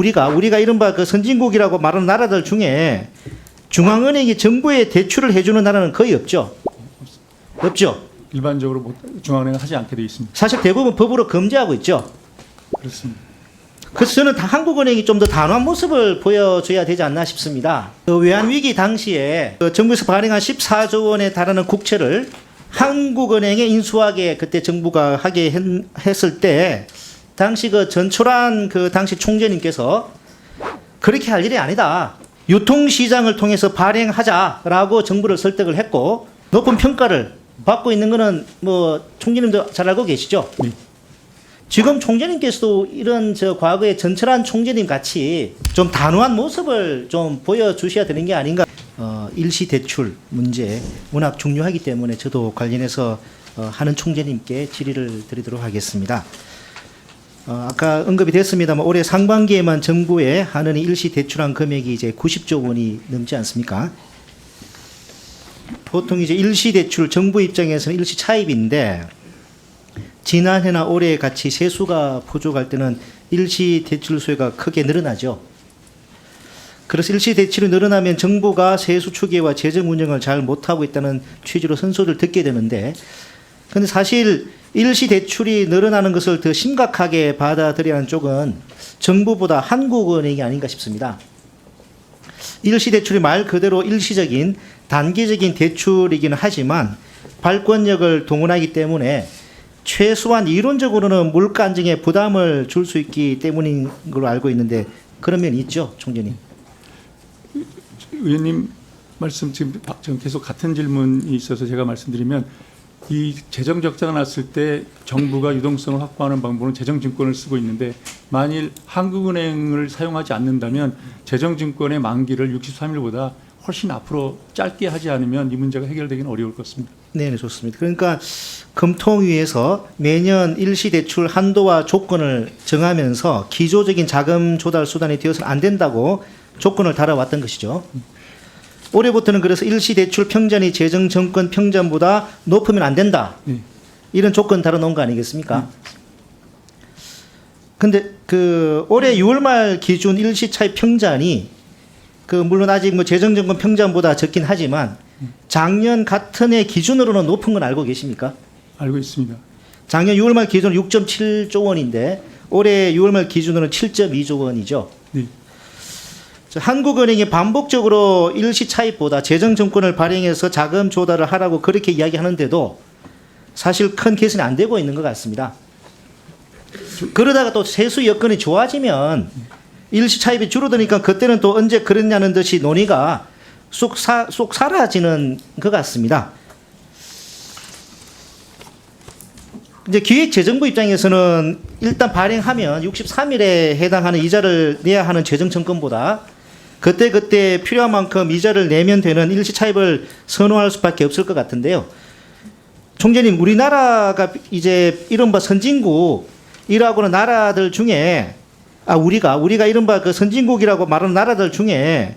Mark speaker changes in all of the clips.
Speaker 1: 우리가 이른바 그 선진국이라고 말하는 나라들 중에 중앙은행이 정부에 대출을 해주는 나라는 거의 없죠. 없죠.
Speaker 2: 일반적으로 중앙은행은 하지 않게 되어 있습니다.
Speaker 1: 사실 대부분 법으로 금지하고 있죠.
Speaker 2: 그렇습니다.
Speaker 1: 그래서 저는 한국은행이 좀 더 단호한 모습을 보여줘야 되지 않나 싶습니다. 그 외환위기 당시에 그 정부에서 발행한 14조 원에 달하는 국채를 한국은행에 인수하게 그때 정부가 하게 했을 때 당시 그 전철환 그 당시 총재님께서 그렇게 할 일이 아니다. 유통시장을 통해서 발행하자라고 정부를 설득을 했고 높은 평가를 받고 있는 거는 뭐 총재님도 잘 알고 계시죠?
Speaker 2: 네.
Speaker 1: 지금 총재님께서도 이런 과거에 전철환 총재님 같이 좀 단호한 모습을 좀 보여주셔야 되는 게 아닌가. 일시 대출 문제 워낙 중요하기 때문에 저도 관련해서 하는 총재님께 질의를 드리도록 하겠습니다. 아까 언급이 됐습니다만 올해 상반기에만 정부에 하는 일시 대출한 금액이 이제 90조 원이 넘지 않습니까? 보통 이제 일시 대출 정부 입장에서는 일시 차입인데 지난해나 올해 같이 세수가 부족할 때는 일시 대출 수요가 크게 늘어나죠. 그래서 일시 대출이 늘어나면 정부가 세수 추계와 재정 운영을 잘 못하고 있다는 취지로 선소를 듣게 되는데 근데 사실 일시 대출이 늘어나는 것을 더 심각하게 받아들여야 하는 쪽은 정부보다 한국은행이 아닌가 싶습니다. 일시 대출이 말 그대로 일시적인 단기적인 대출이기는 하지만 발권력을 동원하기 때문에 최소한 이론적으로는 물가 안정에 부담을 줄 수 있기 때문인 걸로 알고 있는데 그런 면이 있죠, 총재님.
Speaker 2: 의원님 말씀 지금 계속 같은 질문이 있어서 제가 말씀드리면 이 재정 적자가 났을 때 정부가 유동성을 확보하는 방법은 재정증권을 쓰고 있는데 만일 한국은행을 사용하지 않는다면 재정증권의 만기를 63일보다 훨씬 앞으로 짧게 하지 않으면 이 문제가 해결되기는 어려울 것 같습니다.
Speaker 1: 네, 좋습니다. 그러니까 금통위에서 매년 일시대출 한도와 조건을 정하면서 기조적인 자금 조달 수단이 되어서는 안 된다고 조건을 달아왔던 것이죠. 올해부터는 그래서 일시대출 평전이 재정정권 평전보다 높으면 안 된다.
Speaker 2: 네.
Speaker 1: 이런 조건 달아놓은 거 아니겠습니까? 근데 그 올해 6월 말 기준 일시차입 평전이 그 물론 아직 뭐 재정정권 평전보다 적긴 하지만 작년 같은 해 기준으로는 높은 건 알고 계십니까?
Speaker 2: 알고 있습니다.
Speaker 1: 작년 6월 말 기준으로 6.7조 원인데 올해 6월 말 기준으로는 7.2조 원이죠.
Speaker 2: 네.
Speaker 1: 한국은행이 반복적으로 일시차입보다 재정정권을 발행해서 자금 조달을 하라고 그렇게 이야기하는데도 사실 큰 개선이 안 되고 있는 것 같습니다. 그러다가 또 세수 여건이 좋아지면 일시차입이 줄어드니까 그때는 또 언제 그랬냐는 듯이 논의가 쏙 사라지는 것 같습니다. 이제 기획재정부 입장에서는 일단 발행하면 63일에 해당하는 이자를 내야 하는 재정정권보다 그때 필요한 만큼 이자를 내면 되는 일시차입을 선호할 수밖에 없을 것 같은데요. 총재님, 우리나라가 이제 이른바 선진국이라고 하는 나라들 중에 우리가 이른바 그 선진국이라고 말하는 나라들 중에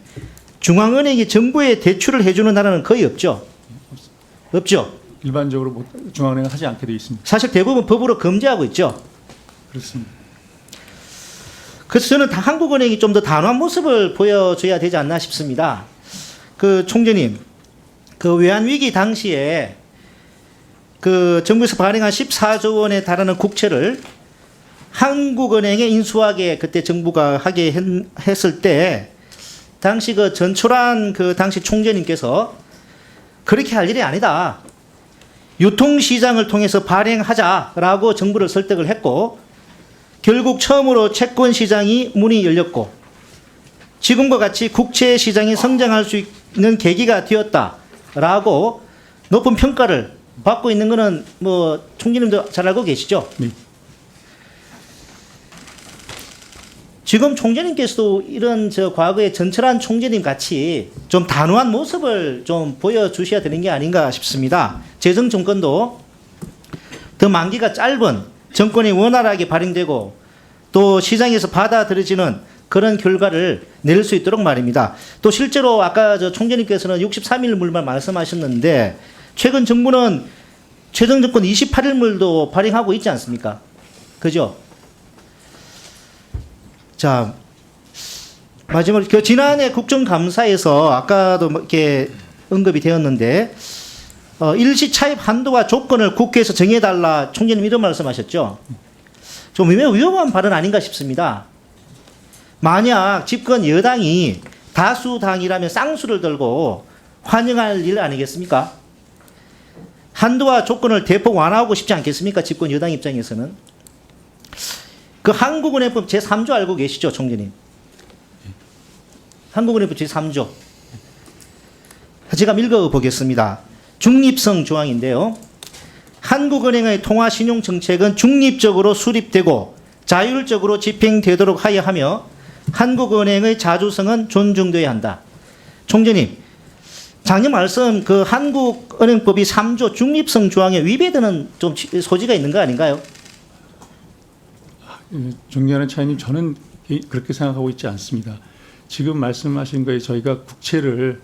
Speaker 1: 중앙은행이 정부에 대출을 해주는 나라는 거의 없죠. 없죠.
Speaker 2: 일반적으로 중앙은행은 하지 않게 되어 있습니다.
Speaker 1: 사실 대부분 법으로 금지하고 있죠.
Speaker 2: 그렇습니다.
Speaker 1: 그래서 저는 한국은행이 좀 더 단호한 모습을 보여줘야 되지 않나 싶습니다. 그 총재님, 그 외환위기 당시에 그 정부에서 발행한 14조 원에 달하는 국채를 한국은행에 인수하게 그때 정부가 하게 했을 때 당시 그 전철환 그 당시 총재님께서 그렇게 할 일이 아니다. 유통시장을 통해서 발행하자라고 정부를 설득을 했고 결국 처음으로 채권시장이 문이 열렸고 지금과 같이 국채시장이 성장할 수 있는 계기가 되었다라고 높은 평가를 받고 있는 것은 뭐 총재님도 잘 알고 계시죠?
Speaker 2: 네.
Speaker 1: 지금 총재님께서도 이런 과거에 전철환 총재님 같이 좀 단호한 모습을 좀 보여주셔야 되는 게 아닌가 싶습니다. 재정 정권도 더 만기가 짧은 정권이 원활하게 발행되고 또 시장에서 받아들여지는 그런 결과를 낼 수 있도록 말입니다. 또 실제로 아까 총재님께서는 63일 물만 말씀하셨는데 최근 정부는 최종 정권 28일 물도 발행하고 있지 않습니까? 그죠? 자, 마지막으로 그 지난해 국정감사에서 아까도 뭐 이렇게 언급이 되었는데 일시 차입 한도와 조건을 국회에서 정해달라 총재님 이런 말씀하셨죠. 좀 매우 위험한 발언 아닌가 싶습니다. 만약 집권 여당이 다수당이라면 쌍수를 들고 환영할 일 아니겠습니까? 한도와 조건을 대폭 완화하고 싶지 않겠습니까? 집권 여당 입장에서는. 그 한국은행법 제3조 알고 계시죠, 총재님? 한국은행법 제3조. 제가 읽어보겠습니다. 중립성 조항인데요. 한국은행의 통화신용정책은 중립적으로 수립되고 자율적으로 집행되도록 하여 하며 한국은행의 자주성은 존중돼야 한다. 총재님, 작년 말씀 그 한국은행법이 3조 중립성 조항에 위배되는 좀 소지가 있는 거 아닌가요?
Speaker 2: 존경하는 차관님, 저는 그렇게 생각하고 있지 않습니다. 지금 말씀하신 거에 저희가 국채를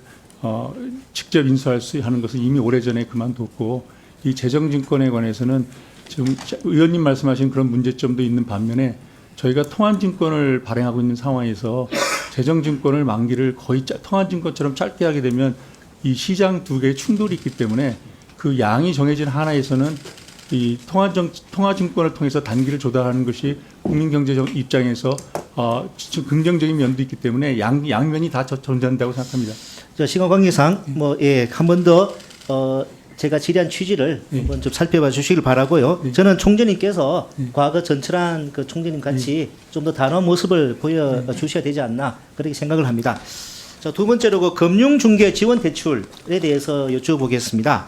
Speaker 2: 직접 인수할 수 하는 것은 이미 오래전에 그만뒀고, 이 재정증권에 관해서는 지금 의원님 말씀하신 그런 문제점도 있는 반면에 저희가 통한증권을 발행하고 있는 상황에서 재정증권을 만기를 거의 통한증권처럼 짧게 하게 되면 이 시장 두 개의 충돌이 있기 때문에 그 양이 정해진 하나에서는 이 통화증권을 통해서 단기를 조달하는 것이 국민경제 입장에서 긍정적인 면도 있기 때문에 양면이 다 존재한다고 생각합니다.
Speaker 1: 시간 관계상 한 번 더 제가 질의한 취지를 한번 좀 살펴봐 주시길 바라고요. 저는 총재님께서 과거 전철한 그 총재님 같이 좀 더 단호한 모습을 보여 주셔야 되지 않나 그렇게 생각을 합니다. 자, 두 번째로 그 금융중개 지원 대출에 대해서 여쭤보겠습니다.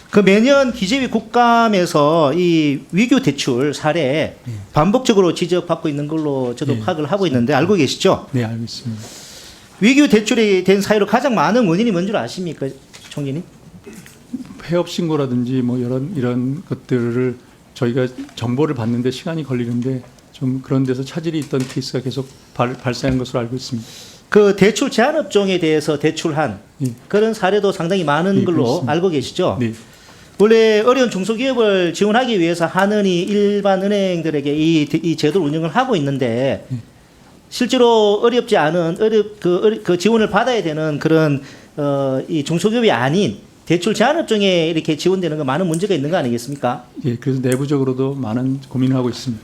Speaker 1: 그 매년 기재위 국감에서 이 위규 대출 사례 반복적으로 지적받고 있는 걸로 저도 파악을 하고 있는데 알고 계시죠?
Speaker 2: 네, 알고 있습니다.
Speaker 1: 위규 대출이 된 사유로 가장 많은 원인이 뭔 줄 아십니까, 총재님?
Speaker 2: 폐업 신고라든지 뭐 이런 것들을 저희가 정보를 받는데 시간이 걸리는데 좀 그런 데서 차질이 있던 케이스가 계속 발생한 것으로 알고 있습니다.
Speaker 1: 그 대출 제한 업종에 대해서 대출한 그런 사례도 상당히 많은 걸로
Speaker 2: 그렇습니다.
Speaker 1: 알고 계시죠?
Speaker 2: 네.
Speaker 1: 원래 어려운 중소기업을 지원하기 위해서 한은이 일반 은행들에게 이 제도를 운영을 하고 있는데 실제로 어렵지 않은 그 지원을 받아야 되는 그런 이 중소기업이 아닌 대출 제한 업종에 이렇게 지원되는 거 많은 문제가 있는 거 아니겠습니까?
Speaker 2: 예, 그래서 내부적으로도 많은 고민을 하고 있습니다.